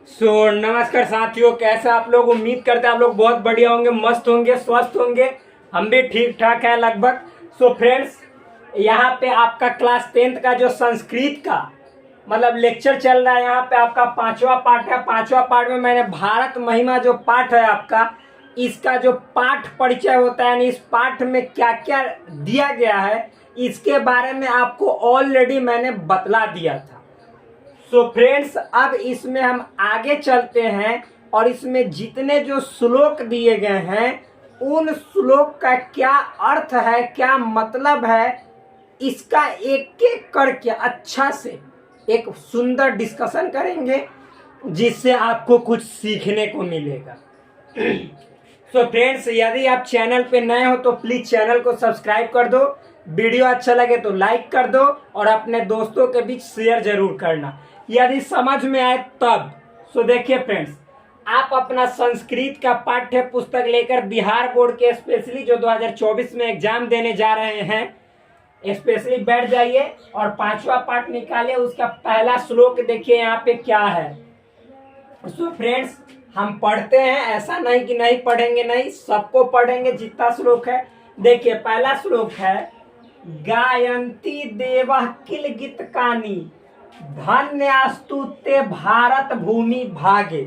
नमस्कार साथियों, कैसे आप लोग। उम्मीद करते हैं आप लोग बहुत बढ़िया होंगे, मस्त होंगे, स्वस्थ होंगे। हम भी ठीक ठाक है लगभग। फ्रेंड्स, यहाँ पे आपका क्लास 10th का जो संस्कृत का मतलब लेक्चर चल रहा है, यहाँ पे आपका 5वां पार्ट है। 5वां पार्ट में मैंने भारत महिमा जो पाठ है आपका, इसका जो पाठ परिचय होता है, यानी इस पाठ में क्या क्या दिया गया है, इसके बारे में आपको ऑलरेडी मैंने बतला दिया था। फ्रेंड्स, अब इसमें हम आगे चलते हैं और इसमें जितने जो श्लोक दिए गए हैं उन श्लोक का क्या अर्थ है, क्या मतलब है, इसका एक एक करके अच्छा से एक सुंदर डिस्कशन करेंगे, जिससे आपको कुछ सीखने को मिलेगा। फ्रेंड्स, यदि आप चैनल पे नए हो तो प्लीज चैनल को सब्सक्राइब कर दो, वीडियो अच्छा लगे तो लाइक कर दो और अपने दोस्तों के बीच शेयर जरूर करना यदि समझ में आए तब। देखिए फ्रेंड्स, आप अपना संस्कृत का पाठ्य पुस्तक लेकर बिहार बोर्ड के स्पेशली जो 2024 में एग्जाम देने जा रहे हैं, स्पेशली बैठ जाइए और 5वां पाठ निकालिए। उसका पहला श्लोक देखिए यहाँ पे क्या है। फ्रेंड्स, हम पढ़ते हैं, ऐसा नहीं कि नहीं पढ़ेंगे, नहीं, सबको पढ़ेंगे जितना श्लोक है। देखिए पहला श्लोक है, गायंती देवा किल गीतकानी धन्यास्तु ते भारत भूमि भागे।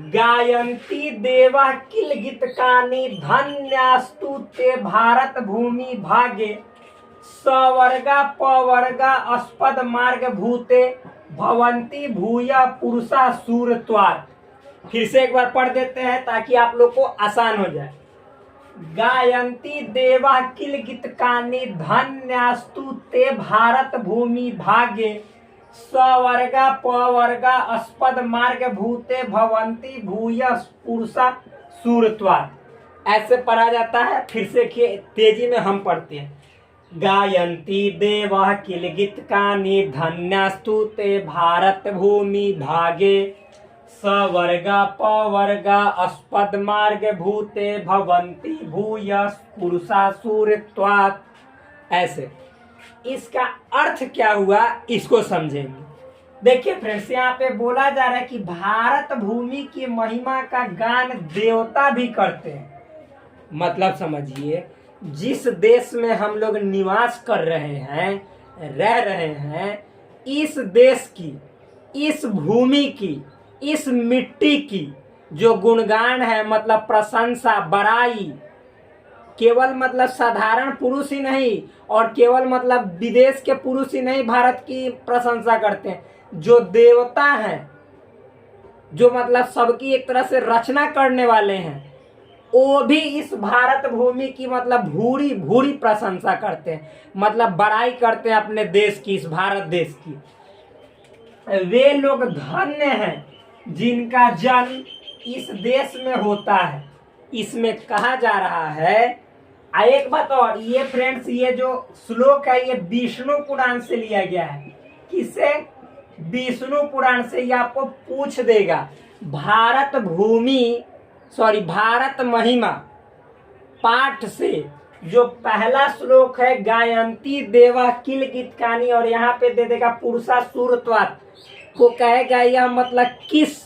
गायंती देवा किल गीतकानी धन्यास्तु ते भारत भूमि भागे। सवर्गा पवर्गा अस्पद मार्ग भूते भवंती भूया पुरुषा सूरत्वात्। फिर से एक बार पढ़ देते हैं ताकि आप लोग को आसान हो जाए। गायंती देवा किल गीतकानी धन्यास्तु ते भारत भूमि भागे। सवर्गा पवर्गा अस्पद मार्ग भूते भवंती भूय पुरुषा सूरत्वात्। ऐसे पढ़ा जाता है। फिर से तेजी में हम पढ़ते हैं। गायंती देवा किल गीतकानी धन्यास्तु ते भारत भूमि भागे। सवर्गा पवर्गा अस्पद मार्ग भूते भवंती भूय पुरुषा सूरत्वात्। ऐसे इसका अर्थ क्या हुआ इसको समझेंगे। देखिए फ्रेंड्स, यहाँ पे बोला जा रहा है कि भारत भूमि की महिमा का गान देवता भी करते हैं। मतलब समझिए, जिस देश में हम लोग निवास कर रहे हैं, रह रहे हैं, इस देश की, इस भूमि की, इस मिट्टी की जो गुणगान है, मतलब प्रशंसा, बड़ाई, केवल मतलब साधारण पुरुष ही नहीं और केवल मतलब विदेश के पुरुष ही नहीं भारत की प्रशंसा करते हैं, जो देवता हैं, जो मतलब सबकी एक तरह से रचना करने वाले हैं, वो भी इस भारत भूमि की मतलब भूरी भूरी प्रशंसा करते हैं, मतलब बड़ाई करते हैं अपने देश की, इस भारत देश की। वे लोग धन्य हैं जिनका जन्म इस देश में होता है। इसमें कहा जा रहा है। एक बात और, ये फ्रेंड्स, ये जो श्लोक है ये विष्णु पुराण से लिया गया है। किससे? विष्णु पुराण से। ये आपको पूछ देगा भारत महिमा पाठ से जो पहला श्लोक है, गायंती देवा किल गीतकानी, और यहाँ पे दे देगा पुरुषा सूरत्वात्, को कहेगा यह मतलब किस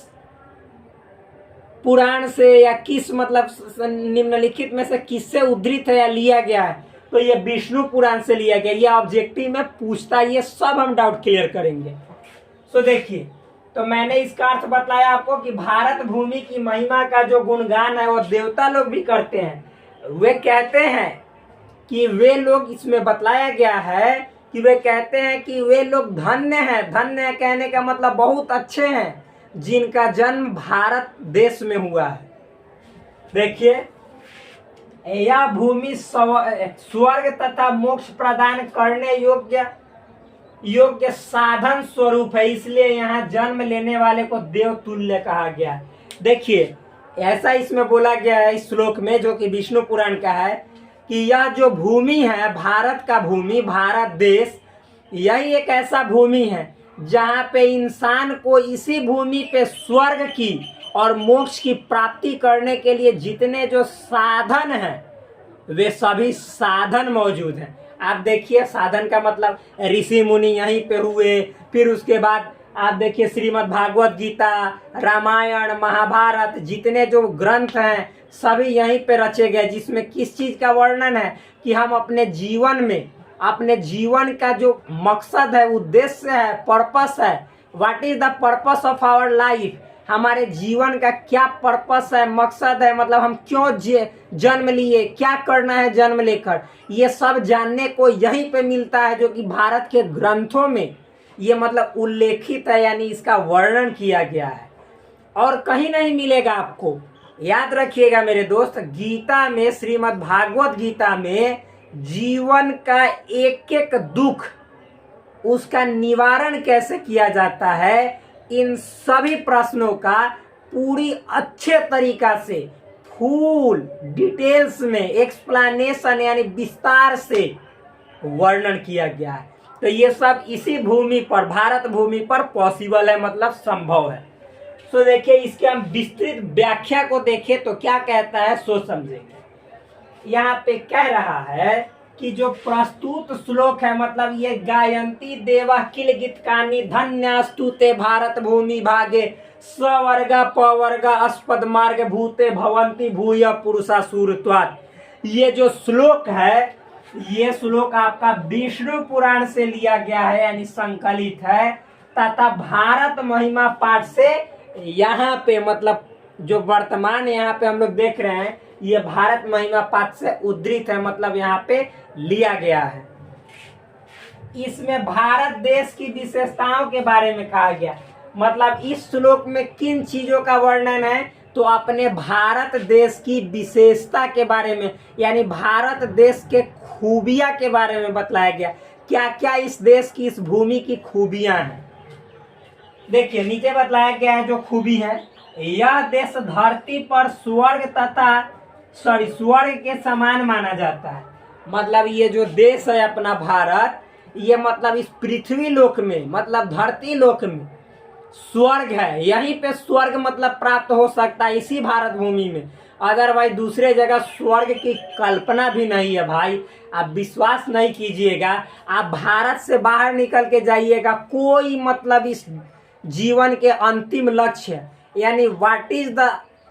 पुराण से या किस मतलब निम्नलिखित में से किससे उद्धृत है या लिया गया है। तो ये विष्णु पुराण से लिया गया। ये ऑब्जेक्टिव में पूछता है, ये सब हम डाउट क्लियर करेंगे। देखिए, तो मैंने इसका अर्थ बताया आपको कि भारत भूमि की महिमा का जो गुणगान है वो देवता लोग भी करते हैं। वे कहते हैं कि वे लोग, इसमें बतलाया गया है कि वे कहते हैं कि वे लोग धन्य हैं। धन्य कहने का मतलब बहुत अच्छे हैं, जिनका जन्म भारत देश में हुआ है। देखिए, यह भूमि स्वर्ग तथा मोक्ष प्रदान करने योग्य साधन स्वरूप है, इसलिए यहाँ जन्म लेने वाले को देवतुल्य कहा गया है। देखिए, ऐसा इसमें बोला गया है इस श्लोक में, जो कि विष्णु पुराण का है, कि यह जो भूमि है, भारत का भूमि, भारत देश, यही एक ऐसा भूमि है जहाँ पे इंसान को इसी भूमि पे स्वर्ग की और मोक्ष की प्राप्ति करने के लिए जितने जो साधन हैं, वे सभी साधन मौजूद हैं। आप देखिए, साधन का मतलब ऋषि मुनि यहीं पे हुए, फिर उसके बाद आप देखिए श्रीमद् भागवत गीता, रामायण, महाभारत, जितने जो ग्रंथ हैं सभी यहीं पे रचे गए, जिसमें किस चीज का वर्णन है कि हम अपने जीवन में, अपने जीवन का जो मकसद है, उद्देश्य है, पर्पस है, what is the purpose of our life, हमारे जीवन का क्या पर्पस है, मकसद है, मतलब हम क्यों जन्म लिए, क्या करना है जन्म लेकर, ये सब जानने को यहीं पे मिलता है, जो कि भारत के ग्रंथों में ये मतलब उल्लेखित है, यानी इसका वर्णन किया गया है और कहीं नहीं मिलेगा आपको। याद रखिएगा मेरे दोस्त, गीता में, श्रीमद् भागवत गीता में जीवन का एक एक दुख, उसका निवारण कैसे किया जाता है, इन सभी प्रश्नों का पूरी अच्छे तरीका से, फुल डिटेल्स में एक्सप्लेनेशन यानी विस्तार से वर्णन किया गया है। तो ये सब इसी भूमि पर, भारत भूमि पर पॉसिबल है, मतलब संभव है। सो देखिए, इसके हम विस्तृत व्याख्या को देखें तो क्या कहता है सो समझेंगे। यहाँ पे कह रहा है कि जो प्रस्तुत श्लोक है, मतलब ये गायंती देवा किल गीतकानी धन्यास्तु ते भारत भूमि भागे स्वर्गा पवर्गा अस्पद मार्ग भूते भवंती भूय पुरुषा सूरत्वात्। ये जो श्लोक है, ये श्लोक आपका विष्णु पुराण से लिया गया है, यानी संकलित है, तथा भारत महिमा पाठ से यहाँ पे, मतलब जो वर्तमान यहाँ पे हम लोग देख रहे हैं, ये भारत महिमा पाठ से उद्धृत है, मतलब यहाँ पे लिया गया है। इसमें भारत देश की विशेषताओं के बारे में कहा गया, मतलब इस श्लोक में किन चीजों का वर्णन है, तो अपने भारत देश की विशेषता के बारे में, यानी भारत देश के खूबियां के बारे में बतलाया गया, क्या क्या इस देश की, इस भूमि की खूबियां हैं। देखिए नीचे बतलाया गया है जो खूबी है, यह देश धरती पर स्वर्ग के समान माना जाता है। मतलब ये जो देश है अपना भारत, ये मतलब इस पृथ्वी लोक में, मतलब धरती लोक में स्वर्ग है, यहीं पे स्वर्ग मतलब प्राप्त हो सकता है इसी भारत भूमि में। अदरवाइज दूसरे जगह स्वर्ग की कल्पना भी नहीं है भाई, आप विश्वास नहीं कीजिएगा, आप भारत से बाहर निकल के जाइएगा, कोई मतलब इस जीवन के अंतिम लक्ष्य, यानी what is the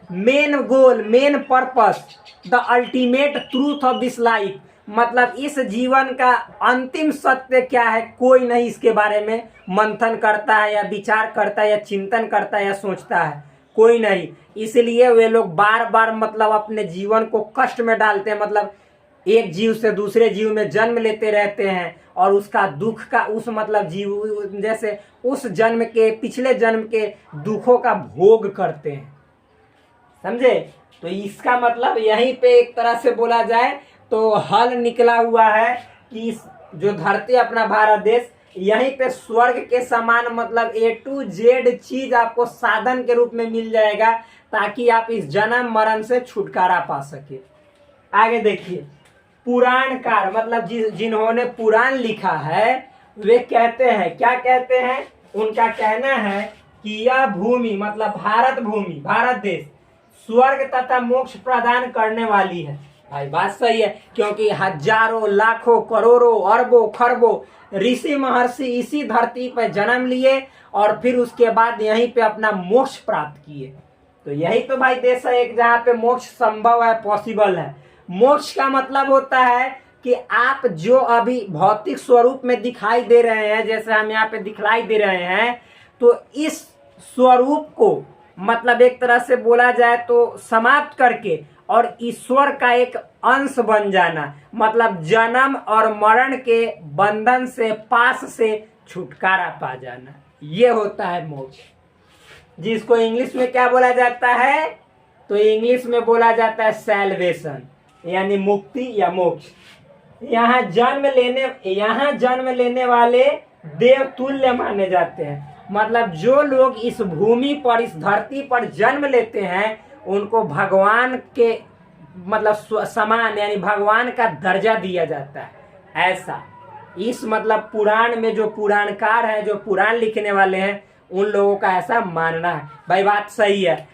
main goal, main purpose, the ultimate truth of this life, मतलब इस जीवन का अंतिम सत्य क्या है, कोई नहीं इसके बारे में मंथन करता है या विचार करता है या चिंतन करता है या सोचता है, कोई नहीं। इसलिए वे लोग बार बार मतलब अपने जीवन को कष्ट में डालते हैं, मतलब एक जीव से दूसरे जीव में जन्म लेते रहते हैं और उसका दुख का, उस मतलब जीव जैसे उस जन्म के, पिछले जन्म के दुखों का भोग करते हैं, समझे। तो इसका मतलब यहीं पे एक तरह से बोला जाए तो हल निकला हुआ है कि इस जो धरती अपना भारत देश, यहीं पे स्वर्ग के समान मतलब A to Z चीज आपको साधन के रूप में मिल जाएगा, ताकि आप इस जन्म मरण से छुटकारा पा सके। आगे देखिए, पुराणकार मतलब जिन्होंने पुराण लिखा है, वे कहते हैं, क्या कहते हैं, उनका कहना है कि यह भूमि मतलब भारत भूमि, भारत देश स्वर्ग तथा मोक्ष प्रदान करने वाली है। भाई बात सही है, क्योंकि हजारों लाखों करोड़ों अरबों खरबों ऋषि महर्षि इसी धरती पर जन्म लिए और फिर उसके बाद यहीं पे अपना मोक्ष प्राप्त किए। तो यही तो भाई देश है एक, जहाँ पे मोक्ष संभव है, पॉसिबल है। मोक्ष का मतलब होता है कि आप जो अभी भौतिक स्वरूप में दिखाई दे रहे हैं, जैसे हम यहाँ पे दिखलाई दे रहे हैं, तो इस स्वरूप को मतलब एक तरह से बोला जाए तो समाप्त करके और ईश्वर का एक अंश बन जाना, मतलब जन्म और मरण के बंधन से, पास से छुटकारा पा जाना, ये होता है मोक्ष। जिसको इंग्लिश में क्या बोला जाता है, तो इंग्लिश में बोला जाता है सैल्वेशन, यानी मुक्ति या मोक्ष। यहाँ जन्म लेने वाले देवतुल्य माने जाते हैं, मतलब जो लोग इस भूमि पर, इस धरती पर जन्म लेते हैं, उनको भगवान के मतलब समान, यानी भगवान का दर्जा दिया जाता है। ऐसा इस मतलब पुराण में जो पुराणकार है, जो पुराण लिखने वाले हैं, उन लोगों का ऐसा मानना है। भाई बात सही है।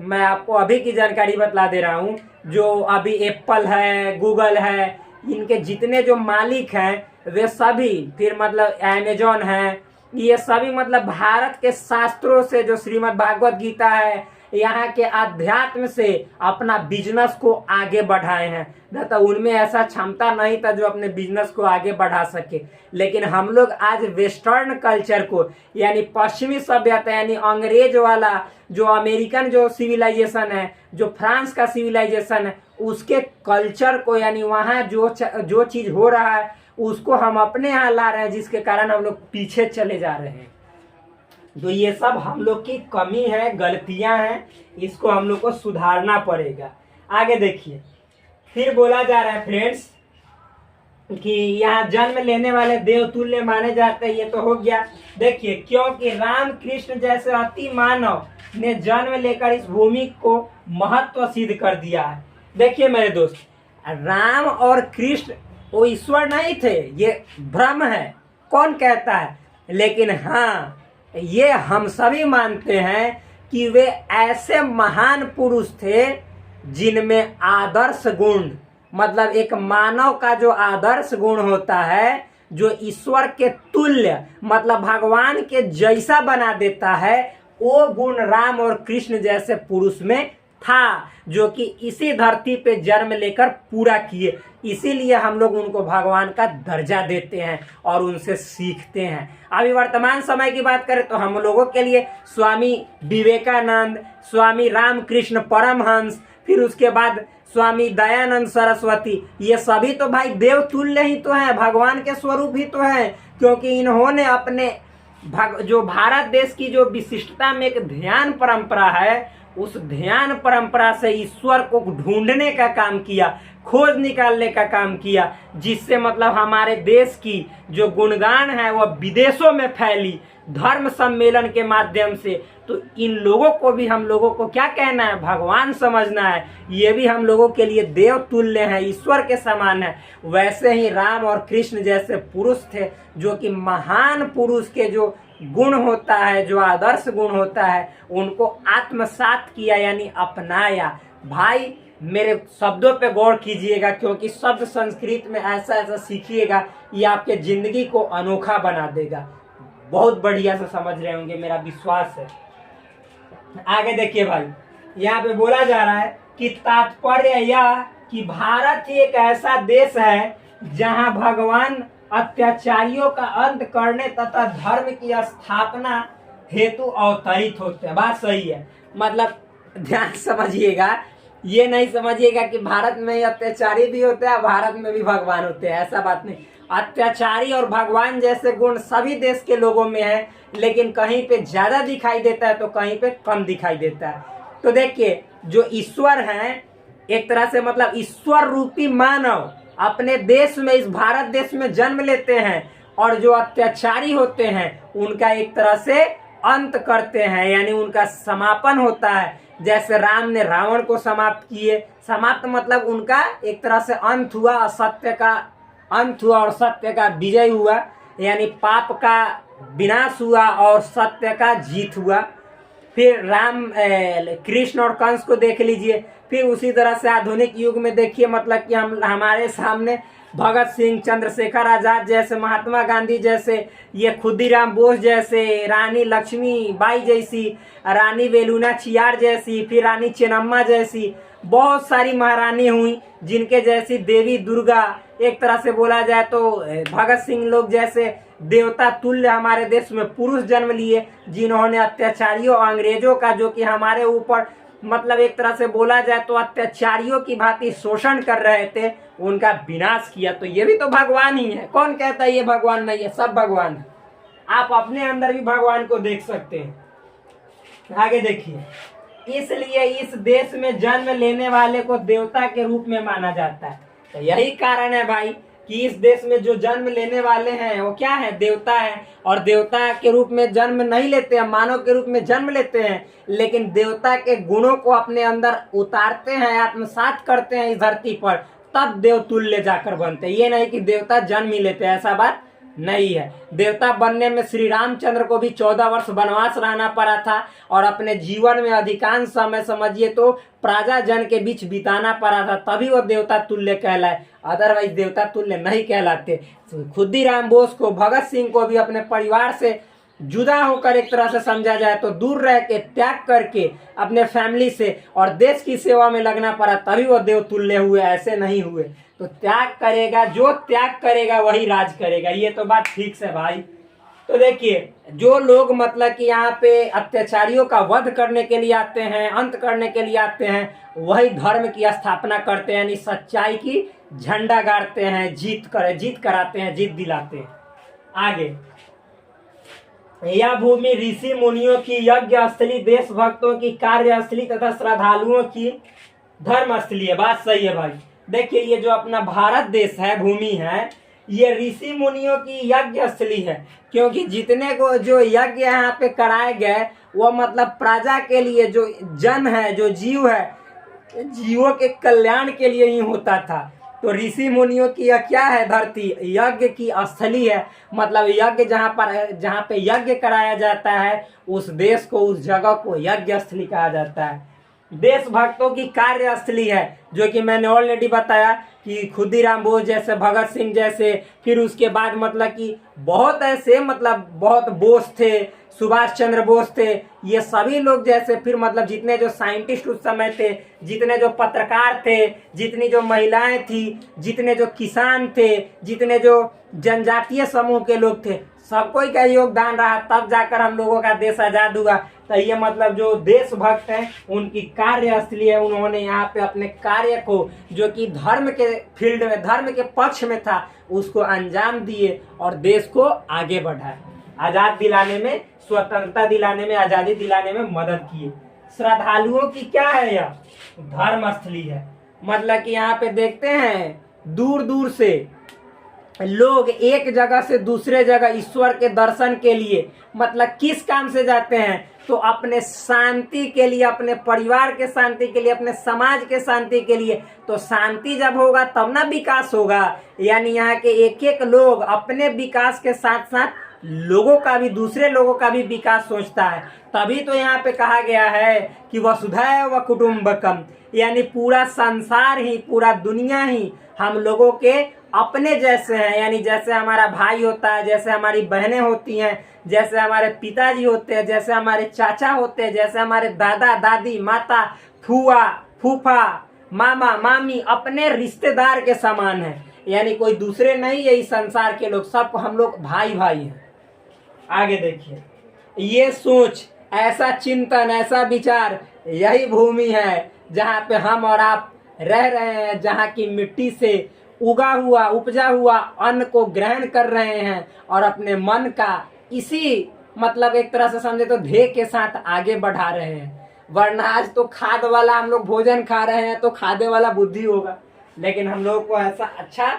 मैं आपको अभी की जानकारी बतला दे रहा हूँ, जो अभी एप्पल है, गूगल है, इनके जितने जो मालिक हैं वे सभी, फिर मतलब अमेजॉन है, ये सभी मतलब भारत के शास्त्रों से, जो श्रीमद् भागवत गीता है, यहाँ के अध्यात्म से अपना बिजनेस को आगे बढ़ाए हैं। न तो उनमें ऐसा क्षमता नहीं था जो अपने बिजनेस को आगे बढ़ा सके, लेकिन हम लोग आज वेस्टर्न कल्चर को, यानी पश्चिमी सभ्यता, यानी अंग्रेज वाला जो अमेरिकन जो सिविलाइजेशन है, जो फ्रांस का सिविलाइजेशन है, उसके कल्चर को, यानी वहाँ जो चीज़ हो रहा है उसको हम अपने यहाँ ला रहे हैं, जिसके कारण हम लोग पीछे चले जा रहे हैं। तो ये सब हम लोग की कमी है, गलतियां हैं, इसको हम लोग को सुधारना पड़ेगा। आगे देखिए, फिर बोला जा रहा है फ्रेंड्स कि यहाँ जन्म लेने वाले देवतुल्य माने जाते हैं। ये तो हो गया। देखिए, क्योंकि राम कृष्ण जैसे अति मानव ने जन्म लेकर इस भूमि को महत्व सिद्ध कर दिया है। देखिए मेरे दोस्त, राम और कृष्ण वो ईश्वर नहीं थे, ये भ्रम है, कौन कहता है। लेकिन हाँ, ये हम सभी मानते हैं कि वे ऐसे महान पुरुष थे जिनमें आदर्श गुण, मतलब एक मानव का जो आदर्श गुण होता है, जो ईश्वर के तुल्य, मतलब भगवान के जैसा बना देता है, वो गुण राम और कृष्ण जैसे पुरुष में था, जो कि इसी धरती पे जन्म लेकर पूरा किए। इसीलिए हम लोग उनको भगवान का दर्जा देते हैं और उनसे सीखते हैं। अभी वर्तमान समय की बात करें तो हम लोगों के लिए स्वामी विवेकानंद, स्वामी रामकृष्ण परमहंस, फिर उसके बाद स्वामी दयानंद सरस्वती, ये सभी तो भाई देवतुल्य ही तो हैं, भगवान के स्वरूप ही तो हैं, क्योंकि इन्होंने अपने जो भारत देश की जो विशिष्टता में एक ध्यान परंपरा है, उस ध्यान परंपरा से ईश्वर को ढूंढने का काम किया, खोज निकालने का काम किया, जिससे मतलब हमारे देश की जो गुणगान है वह विदेशों में फैली धर्म सम्मेलन के माध्यम से। तो इन लोगों को भी हम लोगों को क्या कहना है, भगवान समझना है। ये भी हम लोगों के लिए देव तुल्य है, ईश्वर के समान है। वैसे ही राम और कृष्ण जैसे पुरुष थे, जो कि महान पुरुष के जो गुण होता है, जो आदर्श गुण होता है, उनको आत्मसात किया, यानी अपनाया। भाई मेरे शब्दों पे गौर कीजिएगा, क्योंकि शब्द संस्कृत में ऐसा ऐसा सीखिएगा, ये आपके जिंदगी को अनोखा बना देगा। बहुत बढ़िया से समझ रहे होंगे, मेरा विश्वास है। आगे देखिए भाई, यहाँ पे बोला जा रहा है कि तात्पर्य यह कि भारत ही एक ऐसा देश है जहाँ भगवान अत्याचारियों का अंत करने तथा धर्म की स्थापना हेतु अवतरित होते हैं। बात सही है, मतलब ध्यान समझिएगा, ये नहीं समझिएगा कि भारत में ही अत्याचारी भी होते हैं, भारत में भी भगवान होते हैं, ऐसा बात नहीं। अत्याचारी और भगवान जैसे गुण सभी देश के लोगों में है, लेकिन कहीं पे ज्यादा दिखाई देता है तो कहीं पे कम दिखाई देता है। तो देखिए, जो ईश्वर हैं, एक तरह से मतलब ईश्वर रूपी मानव अपने देश में, इस भारत देश में जन्म लेते हैं, और जो अत्याचारी होते हैं उनका एक तरह से अंत करते हैं, यानी उनका समापन होता है। जैसे राम ने रावण को समाप्त किए, समाप्त मतलब उनका एक तरह से अंत हुआ, असत्य का अंत हुआ और सत्य का विजय हुआ, यानी पाप का विनाश हुआ और सत्य का जीत हुआ। फिर राम कृष्ण और कंस को देख लीजिए। फिर उसी तरह से आधुनिक युग में देखिए, मतलब कि हमारे सामने भगत सिंह, चंद्रशेखर आजाद जैसे, महात्मा गांधी जैसे, ये खुदीराम बोस जैसे, रानी लक्ष्मीबाई जैसी, रानी वेलु नाचियार जैसी, फिर रानी चेन्नम्मा जैसी बहुत सारी महारानी हुई, जिनके जैसी देवी दुर्गा, एक तरह से बोला जाए तो भगत सिंह लोग जैसे देवता तुल्य हमारे देश में पुरुष जन्म लिए, जिन्होंने अत्याचारियों अंग्रेजों का, जो कि हमारे ऊपर मतलब एक तरह से बोला जाए तो अत्याचारियों की भांति शोषण कर रहे थे, उनका विनाश किया। तो ये भी तो भगवान ही है। कौन कहता है ये भगवान नहीं है? सब भगवान है। आप अपने अंदर भी भगवान को देख सकते हैं। आगे देखिए, इसलिए इस देश में जन्म लेने वाले को देवता के रूप में माना जाता है। तो यही कारण है भाई कि इस देश में जो जन्म लेने वाले हैं वो क्या है? देवता है। और देवता के रूप में जन्म नहीं लेते हैं, मानव के रूप में जन्म लेते हैं, लेकिन देवता के गुणों को अपने अंदर उतारते हैं, आत्मसात करते हैं इस धरती पर, तब देवतुल्य जाकर बनते हैं। ये नहीं कि देवता जन्म ही लेते हैं, ऐसा बात नहीं है। देवता बनने में श्री रामचंद्र को भी 14 वर्ष वनवास रहना पड़ा था, और अपने जीवन में अधिकांश समय समझिए तो प्रजा जन के बीच बिताना पड़ा था, तभी वो देवता तुल्य कहलाए, अदरवाइज देवता तुल्य नहीं कहलाते। खुदीराम बोस को, भगत सिंह को भी अपने परिवार से जुदा होकर एक तरह से समझा जाए तो दूर रह के त्याग करके अपने फैमिली से और देश की सेवा में लगना पड़ा, तभी वो देवतुल्य हुए, ऐसे नहीं हुए। तो त्याग करेगा, जो त्याग करेगा वही राज करेगा, ये तो बात फिक्स है भाई। तो देखिए, जो लोग मतलब कि यहाँ पे अत्याचारियों का वध करने के लिए आते हैं, अंत करने के लिए आते हैं, वही धर्म की स्थापना करते हैं, यानी सच्चाई की झंडा गाड़ते हैं, जीत कराते हैं, जीत दिलाते हैं। आगे, यह भूमि ऋषि मुनियों की यज्ञ स्थली, देशभक्तों की कार्य स्थली तथा श्रद्धालुओं की धर्म स्थली है। बात सही है भाई। देखिए, ये जो अपना भारत देश है, भूमि है, ये ऋषि मुनियों की यज्ञ स्थली है, क्योंकि जितने को जो यज्ञ यहाँ पे कराए गए वो मतलब प्रजा के लिए, जो जन है, जो जीव है, जीवों के कल्याण के लिए ही होता था। तो ऋषि मुनियों की यह क्या है, धरती यज्ञ की स्थली है। मतलब यज्ञ जहाँ पे यज्ञ कराया जाता है, उस देश को, उस जगह को यज्ञ स्थली कहा जाता है। देशभक्तों की कार्य स्थली है, जो कि मैंने ऑलरेडी बताया कि खुदीराम बोस जैसे, भगत सिंह जैसे, फिर उसके बाद मतलब कि बहुत ऐसे, मतलब बहुत बोस थे, सुभाष चंद्र बोस थे, ये सभी लोग जैसे, फिर मतलब जितने जो साइंटिस्ट उस समय थे, जितने जो पत्रकार थे, जितनी जो महिलाएं थी, जितने जो किसान थे, जितने जो जनजातीय समूह के लोग थे, सबको का योगदान रहा, तब जाकर हम लोगों का देश आजाद हुआ। तो ये मतलब जो देशभक्त हैं, उनकी कार्य स्थली है। उन्होंने यहाँ पे अपने कार्य को, जो कि धर्म के फील्ड में, धर्म के पक्ष में था, उसको अंजाम दिए और देश को आगे बढ़ाए, आजाद दिलाने में, स्वतंत्रता दिलाने में, आजादी दिलाने में मदद किए। श्रद्धालुओं की क्या है, यह धर्म स्थली है। मतलब कि यहाँ पे देखते हैं दूर दूर से लोग एक जगह से दूसरे जगह ईश्वर के दर्शन के लिए, मतलब किस काम से जाते हैं, तो अपने शांति के लिए, अपने परिवार के शांति के लिए, अपने समाज के शांति के लिए। तो शांति जब होगा तब ना विकास होगा। यानी यहाँ के एक एक लोग अपने विकास के साथ साथ लोगों का भी, दूसरे लोगों का भी विकास सोचता है। तभी तो यहाँ पे कहा गया है कि वसुधैव कुटुम्बकम, यानी पूरा संसार ही, पूरा दुनिया ही हम लोगों के अपने जैसे हैं। यानी जैसे हमारा भाई होता है, जैसे हमारी बहनें होती हैं, जैसे हमारे पिताजी होते हैं, जैसे हमारे चाचा होते हैं, जैसे हमारे दादा दादी, माता, फुआ, फूफा, मामा, मामी, अपने रिश्तेदार के समान है। यानी कोई दूसरे नहीं है, इस संसार के लोग सब हम लोग भाई भाई हैं। आगे देखिए, ये सोच, ऐसा चिंतन, ऐसा विचार, यही भूमि है जहाँ पे हम और आप रह रहे हैं, जहाँ की मिट्टी से उपजा हुआ अन्न को ग्रहण कर रहे हैं और अपने मन का इसी, मतलब एक तरह से समझे तो ध्येय के साथ आगे बढ़ा रहे हैं। वरना आज तो खाद वाला हम लोग भोजन खा रहे हैं, तो खादे वाला बुद्धि होगा। लेकिन हम लोग को ऐसा अच्छा,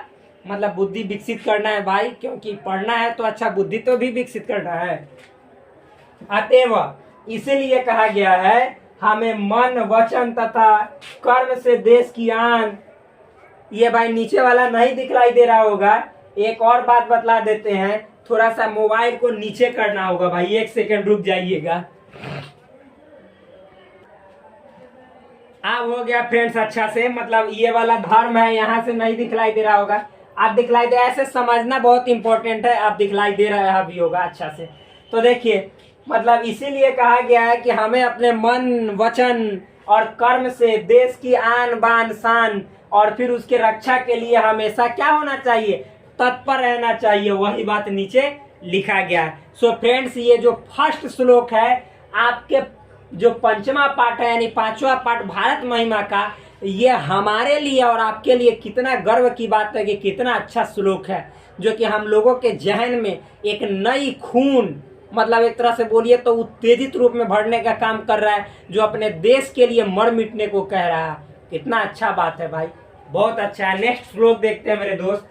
मतलब बुद्धि विकसित करना है भाई, क्योंकि पढ़ना है तो अच्छा बुद्धि तो भी विकसित करना है। अतएव इसीलिए कहा गया है, हमें मन, वचन तथा कर्म से देश की आन। ये भाई नीचे वाला नहीं दिखलाई दे रहा होगा, एक और बात बतला देते हैं, थोड़ा सा मोबाइल को नीचे करना होगा भाई, 1 सेकंड रुक जाइएगा। अब हो गया फ्रेंड्स अच्छा से, मतलब ये वाला धर्म है, यहाँ से नहीं दिखलाई दे रहा होगा, आप दिखलाई दे, ऐसे समझना बहुत इंपॉर्टेंट है। आप दिखलाई दे रहा भी होगा अच्छा से। तो देखिए, मतलब इसीलिए कहा गया है कि हमें अपने मन, वचन और कर्म से देश की आन बान शान और फिर उसके रक्षा के लिए हमेशा क्या होना चाहिए, तत्पर रहना चाहिए। वही बात नीचे लिखा गया है। सो फ्रेंड्स, ये जो फर्स्ट श्लोक है, आपके जो 5वां पार्ट है, यानी 5वां पार्ट भारत महिमा का, ये हमारे लिए और आपके लिए कितना गर्व की बात है कि कितना अच्छा श्लोक है, जो कि हम लोगों के जहन में एक नई खून, मतलब एक तरह से बोलिए तो उत्तेजित रूप में भरने का काम कर रहा है, जो अपने देश के लिए मर मिटने को कह रहा है। कितना अच्छा बात है भाई, बहुत अच्छा है। नेक्स्ट श्लोक देखते हैं मेरे दोस्त।